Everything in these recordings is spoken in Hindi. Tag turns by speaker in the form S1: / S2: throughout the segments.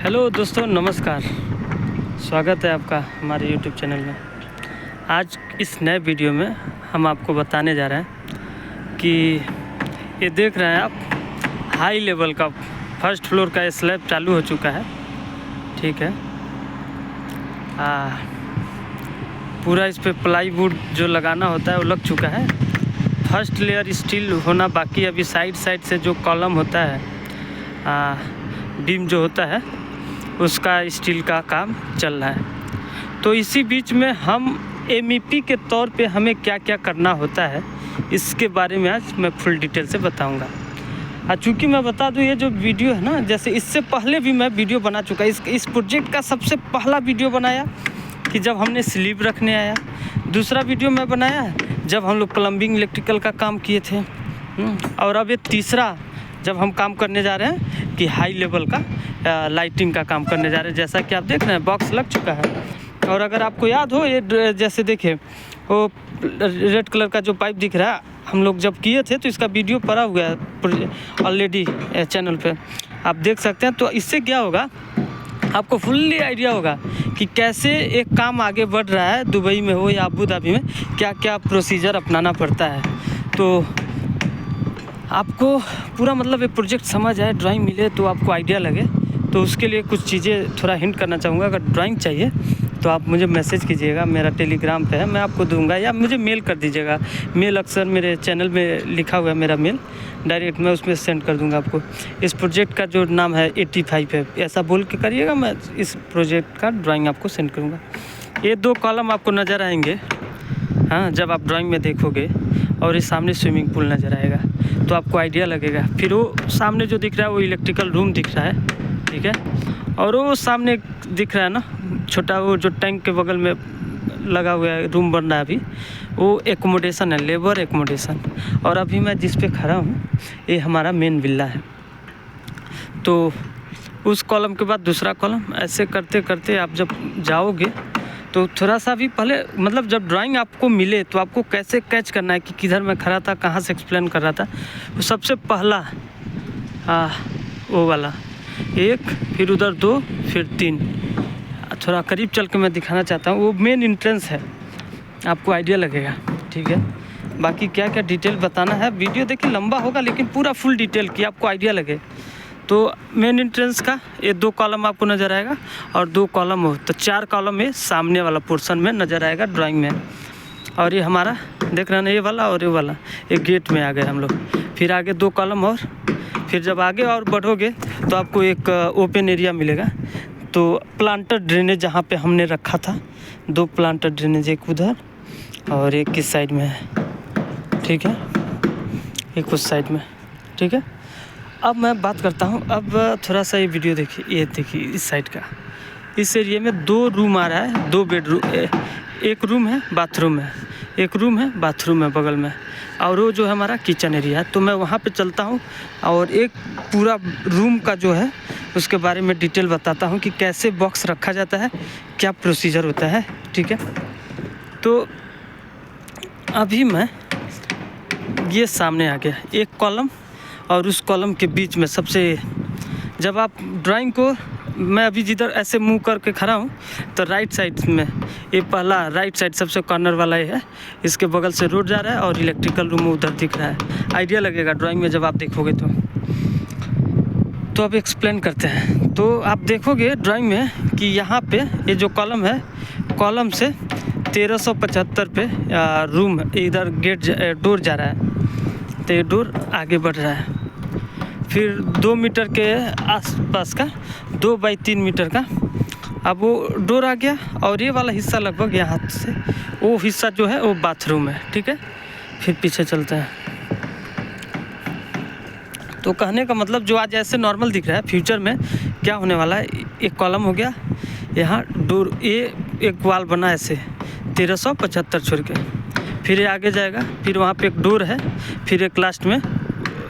S1: हेलो दोस्तों, नमस्कार। स्वागत है आपका हमारे YouTube चैनल में। आज इस नए वीडियो में हम आपको बताने जा रहे हैं कि ये देख रहे हैं आप, हाई लेवल का फर्स्ट फ्लोर का स्लैब चालू हो चुका है। ठीक है, पूरा इस पे प्लाईवुड जो लगाना होता है वो लग चुका है। फर्स्ट लेयर स्टील होना बाकी। अभी साइड से जो कॉलम होता है, बीम जो होता है, उसका स्टील का काम चल रहा है। तो इसी बीच में हम MEP के तौर पे हमें क्या क्या करना होता है, इसके बारे में आज मैं फुल डिटेल से बताऊंगा। चूँकि मैं बता दूं, ये जो वीडियो है ना, जैसे इससे पहले भी मैं वीडियो बना चुका। इस प्रोजेक्ट का सबसे पहला वीडियो बनाया कि जब हमने स्लीब रखने आया। दूसरा वीडियो मैं बनाया जब हम लोग प्लम्बिंग इलेक्ट्रिकल का काम किए थे। और अब ये तीसरा जब हम काम करने जा रहे हैं कि हाई लेवल का लाइटिंग का काम करने जा रहे हैं। जैसा कि आप देख रहे हैं, बॉक्स लग चुका है। और अगर आपको याद हो, ये जैसे देखिए, वो रेड कलर का जो पाइप दिख रहा है, हम लोग जब किए थे तो इसका वीडियो पड़ा हुआ है ऑलरेडी चैनल पे, आप देख सकते हैं। तो इससे क्या होगा, आपको फुल्ली आइडिया होगा कि कैसे एक काम आगे बढ़ रहा है। दुबई में हो या अबू धाबी में, क्या क्या प्रोसीजर अपनाना पड़ता है। तो आपको पूरा मतलब एक प्रोजेक्ट समझ आए, ड्राइंग मिले तो आपको आइडिया लगे। तो उसके लिए कुछ चीज़ें थोड़ा हिंट करना चाहूँगा। अगर ड्राइंग चाहिए तो आप मुझे मैसेज कीजिएगा, मेरा टेलीग्राम पे है, मैं आपको दूंगा, या मुझे मेल कर दीजिएगा। मेल अक्सर मेरे चैनल में लिखा हुआ है, मेरा मेल डायरेक्ट मैं उसमें सेंड कर दूंगा आपको। इस प्रोजेक्ट का जो नाम है 85 है, ऐसा बोल के करिएगा, मैं इस प्रोजेक्ट का ड्राइंग आपको सेंड करूँगा। ये 2 कॉलम आपको नज़र आएंगे, हाँ, जब आप ड्राइंग में देखोगे। और इस सामने स्विमिंग पूल नज़र आएगा तो आपको आइडिया लगेगा। फिर वो सामने जो दिख रहा है वो इलेक्ट्रिकल रूम दिख रहा है, ठीक है। और वो सामने दिख रहा है ना छोटा, वो जो टैंक के बगल में लगा हुआ है, रूम बन रहा है अभी, वो एकोमोडेशन है, लेबर एकोमोडेशन। और अभी मैं जिस पे खड़ा हूँ ये हमारा मेन विला है। तो उस कॉलम के बाद दूसरा कॉलम, ऐसे करते करते आप जब जाओगे तो थोड़ा सा भी पहले, मतलब जब ड्राइंग आपको मिले तो आपको कैसे कैच करना है कि किधर मैं खड़ा था, कहाँ से एक्सप्लेन कर रहा था। तो सबसे पहला वो वाला 1, फिर उधर 2, फिर 3, थोड़ा करीब चल के मैं दिखाना चाहता हूँ। वो मेन एंट्रेंस है, आपको आइडिया लगेगा, ठीक है। बाकी क्या क्या डिटेल बताना है, वीडियो देखिए लंबा होगा लेकिन पूरा फुल डिटेल की आपको आइडिया लगे। तो मेन एंट्रेंस का ये 2 कॉलम आपको नज़र आएगा, और 2 कॉलम हो तो 4 कॉलम ये सामने वाला पोर्शन में नज़र आएगा ड्राइंग में। और ये हमारा देख रहे हैं ना, ये वाला और ये वाला, ये गेट में आ गए हम लोग। फिर आगे 2 कॉलम, और फिर जब आगे और बढ़ोगे तो आपको एक ओपन एरिया मिलेगा। तो प्लांटर ड्रेनेज जहाँ पे हमने रखा था, 2 प्लांटर ड्रेनेज, एक उधर और एक किस साइड में है, ठीक है, एक उस साइड में, ठीक है। अब मैं बात करता हूँ, अब थोड़ा सा ये वीडियो देखिए। ये देखिए इस साइड का, इस एरिया में 2 रूम आ रहा है, 2 बेडरूम, एक रूम है, बाथरूम है, एक रूम है, बाथरूम है बगल में, और वो जो है हमारा किचन एरिया है। तो मैं वहाँ पे चलता हूँ और एक पूरा रूम का जो है उसके बारे में डिटेल बताता हूँ कि कैसे बॉक्स रखा जाता है, क्या प्रोसीजर होता है, ठीक है। तो अभी मैं ये सामने आ गया एक कॉलम, और उस कॉलम के बीच में सबसे, जब आप ड्राइंग को, मैं अभी जिधर ऐसे मुंह करके खड़ा हूँ तो राइट साइड में ये पहला राइट साइड सबसे कॉर्नर वाला ये है। इसके बगल से रोड जा रहा है और इलेक्ट्रिकल रूम उधर दिख रहा है। आइडिया लगेगा ड्राइंग में जब आप देखोगे तो अब एक्सप्लेन करते हैं। तो आप देखोगे ड्राइंग में कि यहाँ पे ये जो कॉलम है, कॉलम से 1375 पे रूम इधर गेट डोर जा रहा है। तो ये डोर आगे बढ़ रहा है, फिर 2 मीटर के आसपास का, 2 बाई 3 मीटर का अब वो डोर आ गया। और ये वाला हिस्सा लगभग यहाँ से, वो हिस्सा जो है वो बाथरूम है, ठीक है। फिर पीछे चलते हैं। तो कहने का मतलब, जो आज ऐसे नॉर्मल दिख रहा है, फ्यूचर में क्या होने वाला है, एक कॉलम हो गया, यहाँ डोर, ये एक वाल बना ऐसे 1375 छोड़ के, फिर ये आगे जाएगा, फिर वहाँ पे एक डोर है, फिर एक लास्ट में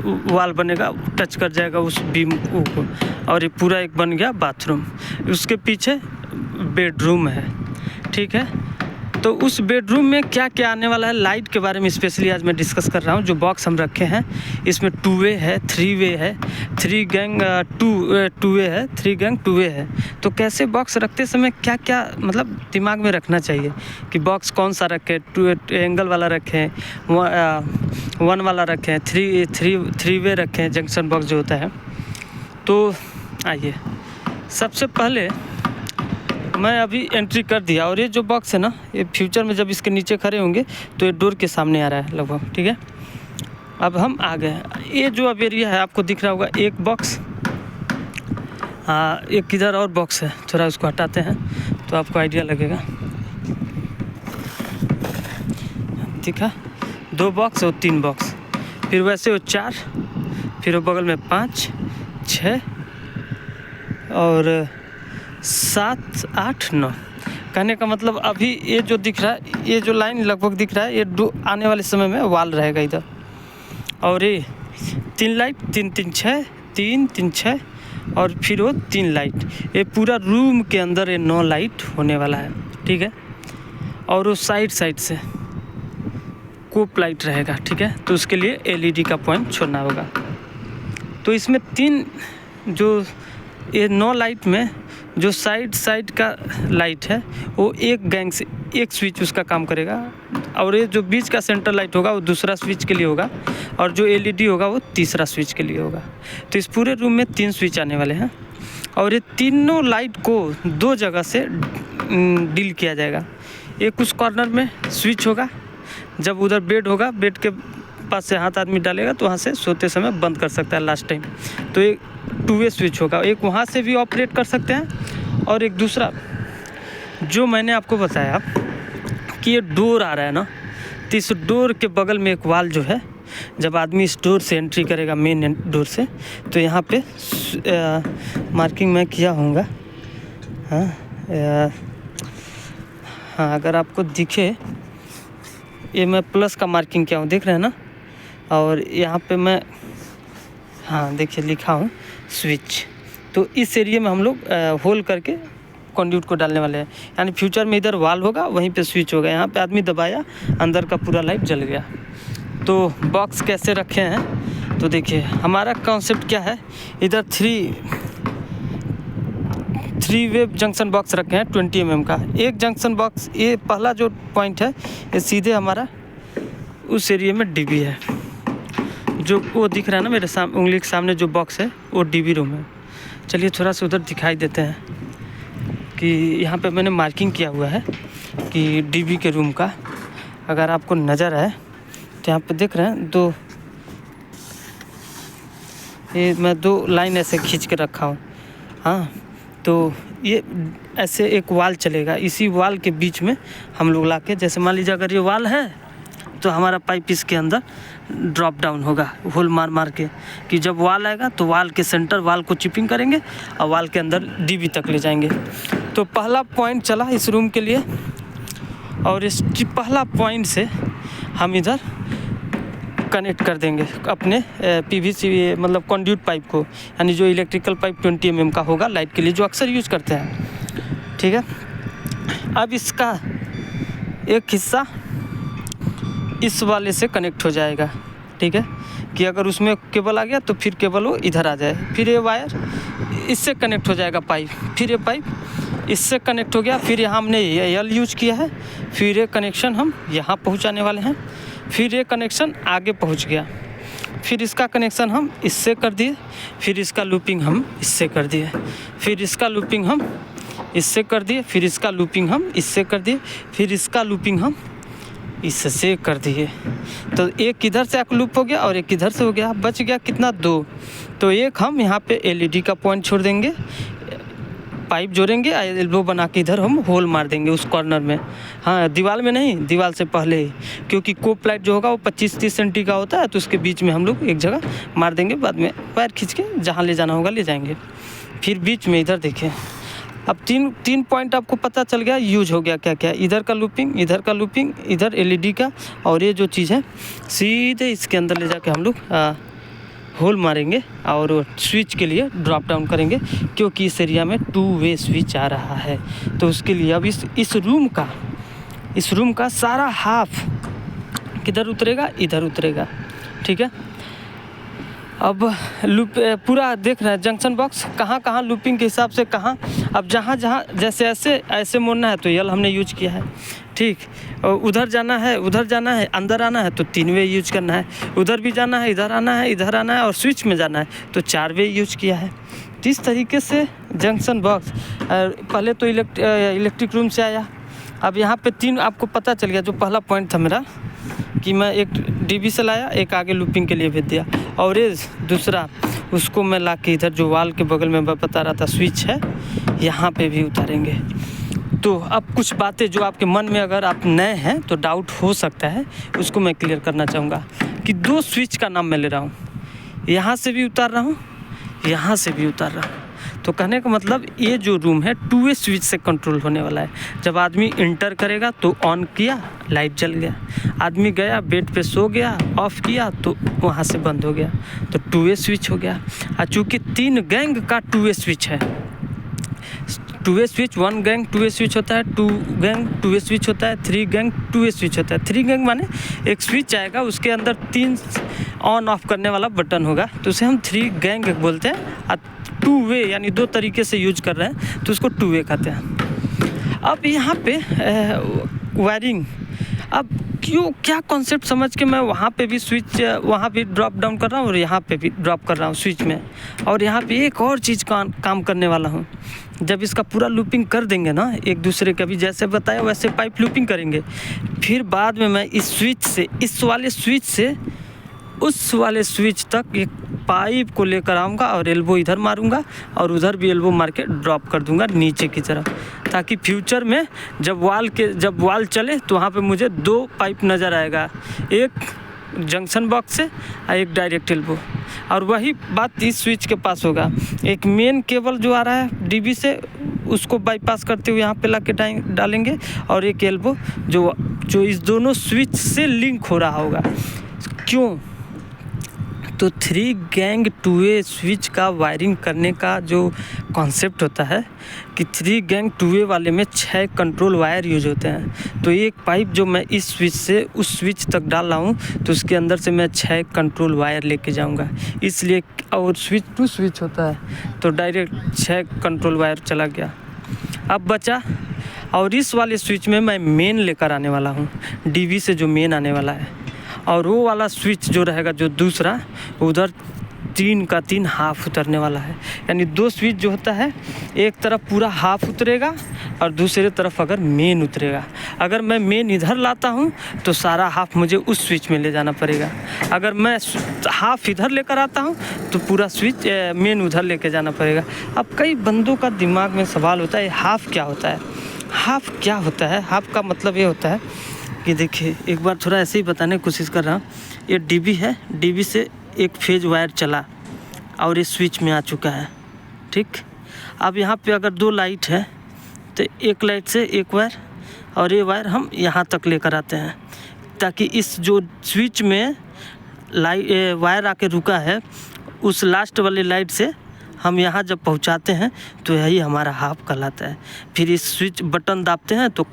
S1: वाल बनेगा, टच कर जाएगा उस बीम को, और ये पूरा एक बन गया बाथरूम। उसके पीछे बेडरूम है, ठीक है। तो उस बेडरूम में क्या क्या आने वाला है, लाइट के बारे में स्पेशली आज मैं डिस्कस कर रहा हूँ। जो बॉक्स हम रखे हैं इसमें 2 वे है, 3 वे है, 3 गैंग 2 वे है, 3 गैंग 2 वे है। तो कैसे बॉक्स रखते समय क्या क्या मतलब दिमाग में रखना चाहिए कि बॉक्स कौन सा रखें, 2 एंगल वाला रखें, 1 वाला रखें, 3 वे रखें, जंक्शन बॉक्स जो होता है। तो आइए, सबसे पहले मैं अभी एंट्री कर दिया और ये जो बॉक्स है ना, ये फ्यूचर में जब इसके नीचे खड़े होंगे तो ये डोर के सामने आ रहा है लगभग, ठीक है। अब हम आ गए, ये जो अब एरिया है आपको दिख रहा होगा, एक बॉक्स, एक किधर और बॉक्स है, थोड़ा उसको हटाते हैं तो आपको आइडिया लगेगा। दिखा, 2 बॉक्स और 3 बॉक्स, फिर वैसे वो 4, फिर वो बगल में 5, 6 और 7, 8, 9। कहने का मतलब अभी ये जो दिख रहा है, ये जो लाइन लगभग दिख रहा है, ये आने वाले समय में वॉल रहेगा इधर। और ये 3 लाइट, 3, 3, 6, 3, 3, 6 और फिर वो 3 लाइट। ये पूरा रूम के अंदर ये 9 लाइट होने वाला है, ठीक है। और वो साइड से कोप लाइट रहेगा, ठीक है। तो उसके लिए LED का पॉइंट छोड़ना होगा। तो इसमें 3 जो ये 9 लाइट में जो साइड का लाइट है वो एक गैंग से एक स्विच उसका काम करेगा, और ये जो बीच का सेंटर लाइट होगा वो दूसरा स्विच के लिए होगा, और जो LED होगा वो तीसरा स्विच के लिए होगा। तो इस पूरे रूम में 3 स्विच आने वाले हैं, और ये तीनों लाइट को 2 जगह से डील किया जाएगा। एक उस कॉर्नर में स्विच होगा, जब उधर बेड होगा, बेड के पास से हाथ आदमी डालेगा तो वहाँ से सोते समय बंद कर सकता है लास्ट टाइम। तो एक 2 वे स्विच होगा, एक वहाँ से भी ऑपरेट कर सकते हैं, और एक दूसरा जो मैंने आपको बताया कि ये डोर आ रहा है ना, तो इस डोर के बगल में एक वाल जो है, जब आदमी इस डोर से एंट्री करेगा मेन डोर से, तो यहाँ पे मार्किंग मैं किया होऊंगा। हाँ, अगर आपको दिखे, ये मैं प्लस का मार्किंग किया हूँ, देख रहे हैं ना। और यहाँ पे मैं, हाँ देखिए लिखा हूँ स्विच। तो इस एरिया में हम लोग होल करके कंड्यूट को डालने वाले हैं, यानी फ्यूचर में इधर वाल होगा, वहीं पे स्विच होगा। यहाँ पे आदमी दबाया, अंदर का पूरा लाइट जल गया। तो बॉक्स कैसे रखे हैं, तो देखिए हमारा कॉन्सेप्ट क्या है। इधर 3 वे जंक्शन बॉक्स रखे हैं 20 mm का। एक जंक्शन बॉक्स, ये पहला जो पॉइंट है, ये सीधे हमारा उस एरिया में DB है। जो वो दिख रहा है ना मेरे उंगली के सामने जो बॉक्स है, वो DB रूम है। चलिए थोड़ा सा उधर दिखाई देते हैं कि यहाँ पे मैंने मार्किंग किया हुआ है कि DB के रूम का। अगर आपको नज़र आए तो यहाँ पे देख रहे हैं, 2 ये मैं 2 लाइन ऐसे खींच के रखा हूँ। हाँ, तो ये ऐसे एक वाल चलेगा, इसी वाल के बीच में हम लोग लाके, जैसे मान लीजिए अगर ये वाल है तो हमारा पाइप इसके अंदर ड्रॉप डाउन होगा, होल मार के, कि जब वाल आएगा तो वाल के सेंटर वाल को चिपिंग करेंगे और वाल के अंदर DB तक ले जाएंगे। तो पहला पॉइंट चला इस रूम के लिए, और इस पहला पॉइंट से हम इधर कनेक्ट कर देंगे अपने PVC मतलब कंड्यूट पाइप को, यानी जो इलेक्ट्रिकल पाइप 20 mm का होगा लाइट के लिए, जो अक्सर यूज़ करते हैं, ठीक है। अब इसका एक हिस्सा इस वाले से कनेक्ट हो जाएगा, ठीक है, कि अगर उसमें केबल आ गया तो फिर केबल वो इधर आ जाए। फिर ये वायर इससे कनेक्ट हो जाएगा पाइप, फिर ये पाइप इससे कनेक्ट हो गया, फिर यहाँ हमने L यूज किया है, फिर ये कनेक्शन हम यहाँ पहुँचाने वाले हैं, फिर ये कनेक्शन आगे पहुँच गया, फिर इसका कनेक्शन हम इससे कर दिए, फिर इसका लूपिंग हम इससे कर दिए, फिर इसका लूपिंग हम इससे कर दिए, फिर इसका लूपिंग हम इससे कर दिए, फिर इसका लूपिंग हम इससे कर दिए। तो एक इधर से एक लूप हो गया और एक इधर से हो गया, बच गया कितना, 2। तो एक हम यहाँ पे LED का पॉइंट छोड़ देंगे, पाइप जोड़ेंगे, एल्बो बना के इधर हम होल मार देंगे उस कॉर्नर में। हाँ, दीवार में नहीं, दीवार से पहले ही, क्योंकि कोप लाइट जो होगा वो 25-30 सेंटी का होता है, तो उसके बीच में हम लोग एक जगह मार देंगे, बाद में पैर खींच के जहाँ ले जाना होगा ले जाएंगे। फिर बीच में इधर देखिए, अब 3 पॉइंट आपको पता चल गया यूज हो गया क्या क्या। इधर का लूपिंग, इधर का लूपिंग, इधर LED का, और ये जो चीज़ है सीधे इसके अंदर ले जाके हम लोग होल मारेंगे और स्विच के लिए ड्रॉप डाउन करेंगे, क्योंकि इस एरिया में 2 वे स्विच आ रहा है। तो उसके लिए अब इस रूम का इस रूम का सारा हाफ किधर उतरेगा, इधर उतरेगा, ठीक है। अब लूप पूरा देख रहे हैं जंक्शन बॉक्स कहाँ कहाँ लूपिंग के हिसाब से कहाँ, अब जहाँ जहाँ जैसे ऐसे मोड़ना है तो यल हमने यूज किया है, ठीक। और उधर जाना है, उधर जाना है, अंदर आना है तो 3 वे यूज करना है, उधर भी जाना है, इधर आना है, इधर आना है और स्विच में जाना है तो 4 वे यूज किया है। तो इस तरीके से जंक्शन बॉक्स पहले तो इलेक्ट्रिक रूम से आया। अब यहाँ पे 3 आपको पता चल गया। जो पहला पॉइंट था मेरा कि मैं एक डीबी से लाया, एक आगे लूपिंग के लिए भेज दिया, और दूसरा उसको मैं ला के इधर जो वाल के बगल में मैं बता रहा था स्विच है, यहाँ पे भी उतारेंगे। तो अब कुछ बातें जो आपके मन में अगर आप नए हैं तो डाउट हो सकता है, उसको मैं क्लियर करना चाहूँगा कि 2 स्विच का नाम मैं ले रहा हूँ, यहाँ से भी उतार रहा हूँ, यहाँ से भी उतार रहा हूँ। तो कहने का मतलब ये जो रूम है 2 वे स्विच से कंट्रोल होने वाला है। जब आदमी इंटर करेगा तो ऑन किया, लाइट जल गया, आदमी गया बेड पे सो गया, ऑफ किया तो वहाँ से बंद हो गया, तो 2 वे स्विच हो गया। और चूँकि 3 गैंग का 2 वे स्विच है, 2 वे स्विच 1 गैंग 2 वे स्विच होता है, 2 गैंग 2 वे स्विच होता है, 3 गैंग 2 वे स्विच होता है। 3 गैंग माने एक स्विच आएगा, उसके अंदर 3 ऑन ऑफ करने वाला बटन होगा, तो उसे हम 3 गैंग बोलते हैं। और 2 वे यानी 2 तरीके से यूज कर रहे हैं तो उसको 2 वे कहते हैं। अब यहाँ पे वायरिंग, अब क्या कॉन्सेप्ट समझ के मैं वहाँ पे भी स्विच वहाँ भी ड्रॉप डाउन कर रहा हूँ और यहाँ पे भी ड्रॉप कर रहा हूँ स्विच में। और यहाँ पे एक और चीज़ काम करने वाला हूँ। जब इसका पूरा लूपिंग कर देंगे ना, एक दूसरे का भी जैसे बताया वैसे पाइप लूपिंग करेंगे, फिर बाद में मैं इस स्विच से, इस वाले स्विच से उस वाले स्विच तक एक पाइप को लेकर आऊँगा और एल्बो इधर मारूंगा और उधर भी एल्बो मार के ड्रॉप कर दूंगा नीचे की तरफ, ताकि फ्यूचर में जब वाल चले तो वहाँ पे मुझे 2 पाइप नज़र आएगा, एक जंक्शन बॉक्स से और एक डायरेक्ट एल्बो। और वही बात इस स्विच के पास होगा, एक मेन केबल जो आ रहा है डीबी से उसको बाईपास करते हुए यहाँ पे ला के डालेंगे, और एक एल्बो जो इस दोनों स्विच से लिंक हो रहा होगा। क्यों? तो 3 गैंग 2 वे स्विच का वायरिंग करने का जो कॉन्सेप्ट होता है कि 3 गैंग 2 वे वाले में 6 कंट्रोल वायर यूज होते हैं। तो एक पाइप जो मैं इस स्विच से उस स्विच तक डाल रहा हूँ तो उसके अंदर से मैं 6 कंट्रोल वायर लेके जाऊँगा, इसलिए। और स्विच टू स्विच होता है तो डायरेक्ट 6 कंट्रोल वायर चला गया। अब बचा, और इस वाले स्विच में मैं मेन लेकर आने वाला हूँ, डीवी से जो मेन आने वाला है, और वो वाला स्विच जो रहेगा जो दूसरा, उधर 3 का 3 हाफ उतरने वाला है। यानी 2 स्विच जो होता है, एक तरफ पूरा हाफ उतरेगा और दूसरे तरफ अगर मेन उतरेगा। अगर मैं मेन इधर लाता हूँ तो सारा हाफ मुझे उस स्विच में ले जाना पड़ेगा, अगर मैं हाफ इधर लेकर आता हूँ तो पूरा स्विच मेन उधर लेके जाना पड़ेगा। अब कई बंदों का दिमाग में सवाल होता है, हाफ क्या होता है? हाफ क्या होता है? हाफ का मतलब ये होता है कि देखिए, एक बार थोड़ा ऐसे ही बताने की कोशिश कर रहा हूँ। ये डीबी है, डीबी से एक फेज वायर चला और ये स्विच में आ चुका है, ठीक। अब यहाँ पे अगर 2 लाइट है तो एक लाइट से एक वायर, और ये वायर हम यहाँ तक लेकर आते हैं, ताकि इस जो स्विच में वायर आके रुका है उस लास्ट वाली लाइट से हम यहाँ जब पहुँचाते हैं तो यही हमारा हाफ कहलाता है। फिर इस स्विच बटन दाबते हैं तो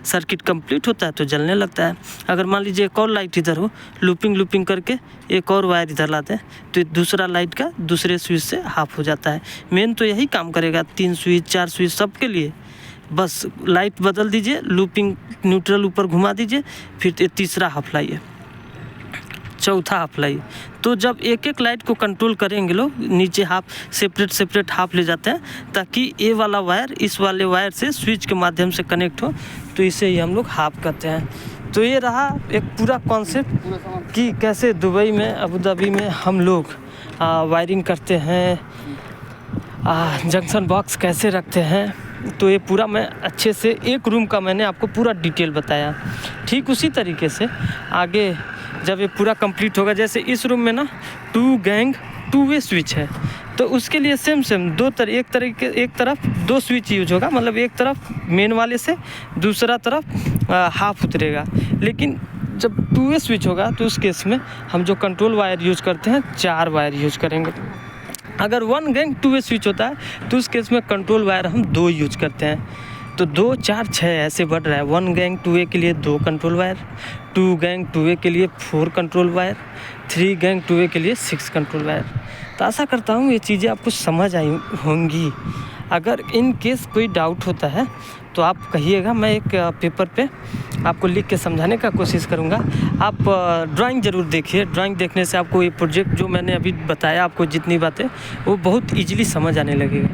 S1: सर्किट कंप्लीट होता है तो जलने लगता है। अगर मान लीजिए एक और लाइट इधर हो, लूपिंग करके एक और वायर इधर लाते हैं तो दूसरा लाइट का दूसरे स्विच से हाफ हो जाता है। मेन तो यही काम करेगा, 3 स्विच 4 स्विच सबके लिए, बस लाइट बदल दीजिए, लूपिंग न्यूट्रल ऊपर घुमा दीजिए, फिर तीसरा हाफ लाइए, चौथा हाफ लाइए। तो जब एक एक लाइट को कंट्रोल करेंगे लोग, नीचे हाफ सेपरेट हाफ ले जाते हैं, ताकि ये वाला वायर इस वाले वायर से स्विच के माध्यम से कनेक्ट हो, तो इसे ही हम लोग हाफ करते हैं। तो ये रहा एक पूरा कॉन्सेप्ट कि कैसे दुबई में, अबू धाबी में हम लोग वायरिंग करते हैं, जंक्शन बॉक्स कैसे रखते हैं। तो ये पूरा मैं अच्छे से एक रूम का मैंने आपको पूरा डिटेल बताया। ठीक उसी तरीके से आगे जब ये पूरा कंप्लीट होगा, जैसे इस रूम में ना 2 गैंग 2 वे स्विच है, तो उसके लिए सेम एक तरफ 2 स्विच यूज होगा, मतलब एक तरफ मेन वाले से दूसरा तरफ हाफ उतरेगा। लेकिन जब 2 वे स्विच होगा तो उस केस में हम जो कंट्रोल वायर यूज करते हैं 4 वायर यूज करेंगे। अगर 1 गैंग 2 वे स्विच होता है तो उस केस में कंट्रोल वायर हम 2 यूज करते हैं। तो 2, 4, 6 ऐसे बढ़ रहा है। 1 गैंग 2A के लिए 2 कंट्रोल वायर, 2 गैंग 2A के लिए 4 कंट्रोल वायर, 3 गैंग 2A के लिए 6 कंट्रोल वायर। तो आशा करता हूँ ये चीज़ें आपको समझ आई होंगी। अगर इन केस कोई डाउट होता है तो आप कहिएगा, मैं एक पेपर पे आपको लिख के समझाने का कोशिश करूँगा। आप ड्राइंग ज़रूर देखिए। ड्राइंग देखने से आपको ये प्रोजेक्ट जो मैंने अभी बताया आपको जितनी बातें, वो बहुत ईजिली समझ आने लगेगा।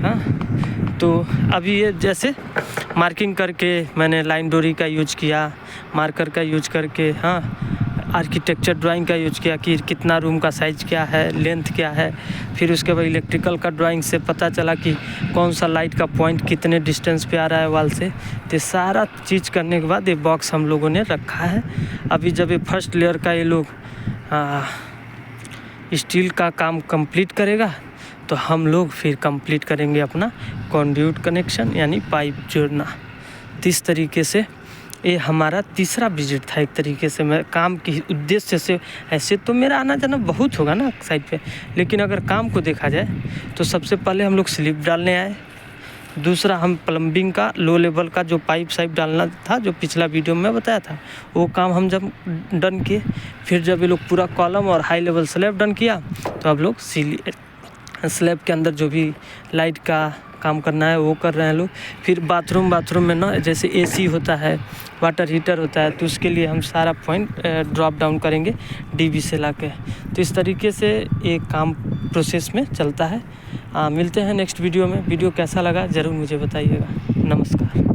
S1: हाँ, तो अभी ये जैसे मार्किंग करके मैंने लाइन डोरी का यूज किया, मार्कर का यूज करके, हाँ, आर्किटेक्चर ड्राइंग का यूज किया कि कितना रूम का साइज़ क्या है, लेंथ क्या है। फिर उसके बाद इलेक्ट्रिकल का ड्राइंग से पता चला कि कौन सा लाइट का पॉइंट कितने डिस्टेंस पे आ रहा है वाल से। तो सारा चीज़ करने के बाद ये बॉक्स हम लोगों ने रखा है। अभी जब ये फर्स्ट लेयर का ये लोग स्टील का काम कंप्लीट करेगा तो हम लोग फिर कंप्लीट करेंगे अपना कंड्यूट कनेक्शन यानी पाइप जोड़ना। तो इस तरीके से ये हमारा तीसरा विजिट था। एक तरीके से मैं काम के उद्देश्य से, ऐसे तो मेरा आना जाना बहुत होगा ना साइड पे, लेकिन अगर काम को देखा जाए तो सबसे पहले हम लोग स्लिप डालने आए। दूसरा हम प्लम्बिंग का लो लेवल का जो पाइप साइप डालना था, जो पिछला वीडियो में बताया था, वो काम हम जब डन किए, फिर जब ये लोग पूरा कॉलम और हाई लेवल स्लैब डन किया तो अब लोग स्लैब के अंदर जो भी लाइट का काम करना है वो कर रहे हैं लोग। फिर बाथरूम में ना जैसे एसी होता है, वाटर हीटर होता है, तो उसके लिए हम सारा पॉइंट ड्रॉप डाउन करेंगे डीबी से लाके। तो इस तरीके से एक काम प्रोसेस में चलता है। मिलते हैं नेक्स्ट वीडियो में। वीडियो कैसा लगा ज़रूर मुझे बताइएगा। नमस्कार।